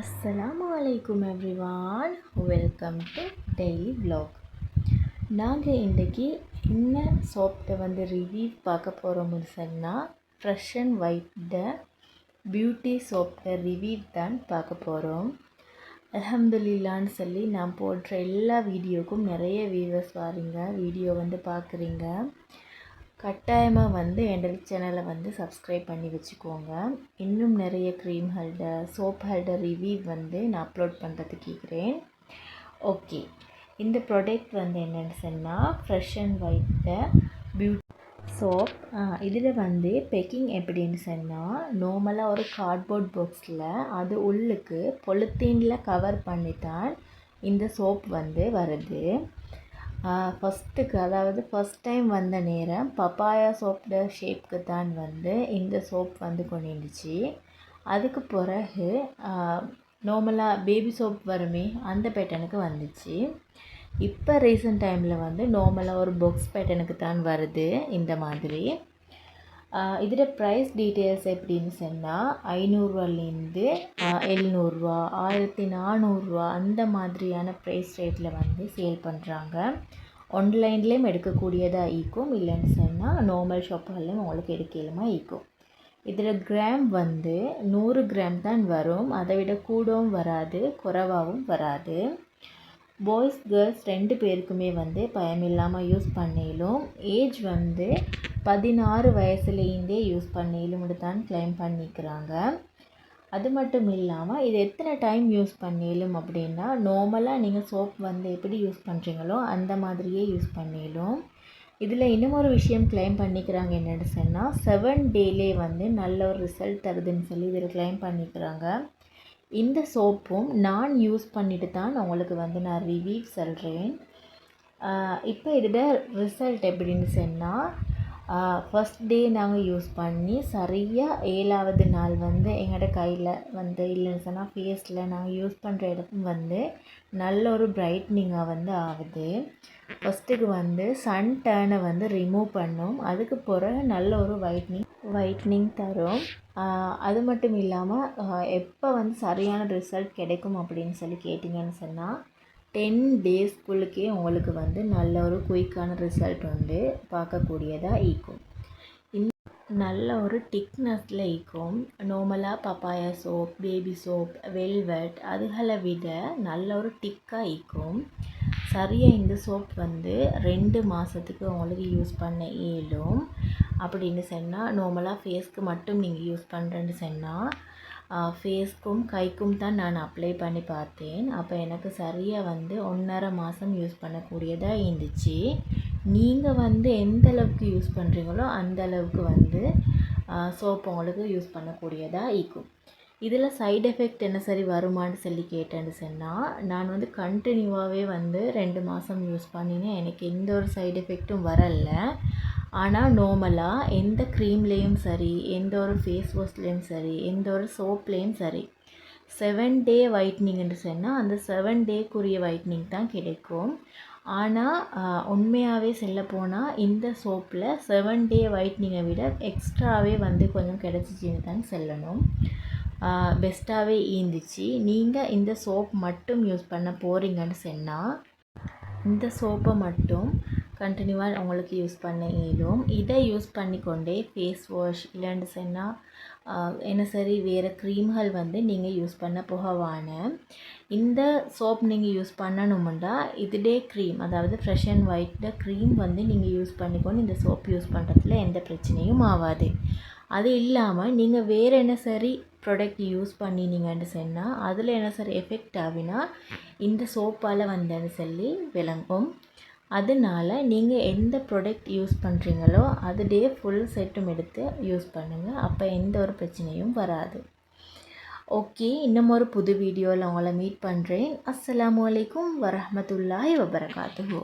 அஸ்ஸலாமு அலைக்கும் everyone, welcome to daily vlog. நாங்கள் இன்றைக்கி என்ன சோப்பை ரிவ்யூ பார்க்க போகிறோம்னு சொன்னால் ஃப்ரெஷ் அண்ட் ஒயிட் பியூட்டி சோப்பை ரிவ்யூ தான் பார்க்க போகிறோம். அல்ஹம்துலில்லான்னு சொல்லி நான் போடுற எல்லா வீடியோக்கும் நிறைய வியூவர்ஸ் வாரீங்க, வீடியோ பார்க்குறீங்க. கட்டாயமாக என்னோட சேனலை சப்ஸ்கிரைப் பண்ணி வச்சுக்கோங்க. இன்னும் நிறைய cream holder, soap holder review நான் அப்லோட் பண்ணுறதுக்கு கேட்குறேன். ஓகே, இந்த ப்ராடக்ட் என்னென்னு சொன்னால் fresh and white beauty soap. இதில் பேக்கிங் எப்படின்னு சொன்னால், நார்மலாக ஒரு கார்ட்போர்ட் பாக்ஸில் அது உள்ளுக்கு பொலித்தீனில் கவர் பண்ணி தான் இந்த சோப் வருது. ஃபஸ்ட் டைம் வந்த நேரம் பப்பாயா சோப்போட ஷேப்க்கு தான் இந்த சோப் கொண்டுச்சு. அதுக்கு பிறகு நார்மலாக பேபி சோப் வருமே அந்த பேட்டர்னுக்கு வந்துச்சு. இப்போ ரீசெண்ட் டைமில் நார்மலாக ஒரு பாக்ஸ் பேட்டர்னுக்கு தான் வருது இந்த மாதிரி. இதில் ப்ரைஸ் டீட்டெயில்ஸ் எப்படின்னு சொன்னால் 500 700 1400 அந்த மாதிரியான ப்ரைஸ் ரேட்டில் சேல் பண்ணுறாங்க. ஆன்லைன்லேயும் எடுக்கக்கூடியதாக ஈக்கும், இல்லைன்னு சொன்னால் நார்மல் ஷாப்புகள்லையும் உங்களுக்கு எடுக்கலுமா ஈக்கும். இதில் கிராம் 100 கிராம் தான் வரும், அதை விட கூடவும் வராது குறைவாகவும் வராது. பாய்ஸ் கேர்ள்ஸ் 2 பேருக்குமே பயமில்லாமல் யூஸ் பண்ணிலும். ஏஜ் 16 வயசுலேருந்தே யூஸ் பண்ணிலும்னு தான் கிளைம் பண்ணிக்கிறாங்க. அது மட்டும் இல்லாமல் இது எத்தனை டைம் யூஸ் பண்ணிலும் அப்படின்னா, நார்மலாக நீங்கள் சோப் எப்படி யூஸ் பண்ணுறீங்களோ அந்த மாதிரியே யூஸ் பண்ணிலும். இதில் இன்னும் ஒரு விஷயம் கிளைம் பண்ணிக்கிறாங்க, என்னென்னு சொன்னால் 7 டேலே நல்ல ஒரு ரிசல்ட் தருதுன்னு சொல்லி இதில் கிளைம் பண்ணிக்கிறாங்க. இந்த சோப்பும் நான் யூஸ் பண்ணிட்டு தான் உங்களுக்கு நான் ரிவ்யூ சொல்கிறேன். இப்போ இதில் ரிசல்ட் எப்படின்னு சொன்னால், ஃபஸ்ட் டே நாங்கள் யூஸ் பண்ணி சரியாக 7ஆவது நாள் எங்களோட கையில் இல்லைன்னு சொன்னால் ஃபேஸில் நாங்கள் யூஸ் பண்ணுற இடத்துக்கு நல்ல ஒரு பிரைட்னிங்காக ஆகுது. ஃபஸ்ட்டுக்கு சன் டேனை ரிமூவ் பண்ணும், அதுக்கு பிறகு நல்ல ஒரு ஒயிட்னிங் தரும். அது மட்டும் இல்லாமல் எப்போ சரியான ரிசல்ட் கிடைக்கும் அப்படின்னு சொல்லி கேட்டிங்கன்னு சொன்னால் 10 டேஸ்க்குள்ளுக்கே உங்களுக்கு நல்ல ஒரு குயிக்கான ரிசல்ட் பார்க்கக்கூடியதாக ஈக்கும். நல்ல ஒரு திக்னஸில் ஈக்கும். நார்மலாக papaya soap, baby soap, velvet அதுகளை விட நல்ல ஒரு திக்காக ஈக்கும். சரியாக இந்த சோப் 2 மாதத்துக்கு உங்களுக்கு யூஸ் பண்ண இயலும். அப்படின்னு சொன்னால் நார்மலாக ஃபேஸ்க்கு மட்டும் நீங்கள் யூஸ் பண்ணுறேன்னு சொன்னால் ஃபேஸ்க்கும் கைக்கும் தான் நான் அப்ளை பண்ணி பார்த்தேன். அப்போ எனக்கு சரியாக 1.5 மாதம் யூஸ் பண்ணக்கூடியதாக இருந்துச்சு. நீங்கள் எந்த அளவுக்கு யூஸ் பண்ணுறீங்களோ அந்த அளவுக்கு சோப் உங்களுக்கு யூஸ் பண்ணக்கூடியதாக இருக்கும். இதில் சைடு எஃபெக்ட் என்ன சரி வருமானு சொல்லி கேட்டேன்னு சொன்னால், நான் கண்டினியூவாகவே 2 மாதம் யூஸ் பண்ணினேன், எனக்கு எந்த ஒரு சைடு எஃபெக்ட்டும் வரலை. ஆனால் நார்மலாக எந்த க்ரீம்லேயும் சரி, எந்த ஒரு ஃபேஸ் வாஷ்லேயும் சரி, எந்த ஒரு சோப்லேயும் சரி 7 டே ஒயிட்னிங்னு சொன்னால் அந்த 7 டேக்குரிய ஒயிட்னிங் தான் கிடைக்கும். ஆனால் உண்மையாகவே சொல்லப்போனால் இந்த சோப்பில் 7 டே ஒயிட்னிங்கை விட எக்ஸ்ட்ராவே கொஞ்சம் கிடச்சிச்சின்னு தான் சொல்லணும். பெஸ்ட்டாகவே இருந்துச்சு. நீங்கள் இந்த சோப் மட்டும் யூஸ் பண்ண போகிறீங்கன்னு சொன்னால் இந்த சோப்பை மட்டும் கண்டினியூவாக உங்களுக்கு யூஸ் பண்ண இயலும். இதை யூஸ் பண்ணிக்கொண்டே ஃபேஸ் வாஷ் இல்லைன்னு சொன்னால் என்ன சரி வேறு க்ரீம்கள் நீங்கள் யூஸ் பண்ண போகவான. இந்த சோப் நீங்கள் யூஸ் பண்ணணுமுண்டா இதுடே க்ரீம், அதாவது ஃப்ரெஷ் அண்ட் ஒயிட் க்ரீம் நீங்கள் யூஸ் பண்ணிக்கொண்டு இந்த சோப் யூஸ் பண்ணுறதுல எந்த பிரச்சனையும் ஆகாது. அது இல்லாமல் நீங்கள் வேறு என்ன சரி ப்ராடக்ட் யூஸ் பண்ணினீங்கன்னு சொன்னால் அதில் என்ன சரி எஃபெக்ட் ஆகினா இந்த சோப்பால் சொல்லி விளங்கும். அதனால் நீங்கள் எந்த ப்ராடக்ட் யூஸ் பண்ணுறீங்களோ அதுடே ஃபுல் செட்டும் எடுத்து யூஸ் பண்ணுங்கள், அப்போ எந்த ஒரு பிரச்சனையும் வராது. ஓகே, இன்னும் ஒரு புது வீடியோவில் உங்களை மீட் பண்ணுறேன். அஸ்ஸலாமு அலைக்கும் வரஹ்மத்துல்லாஹி வபரகாத்துஹு.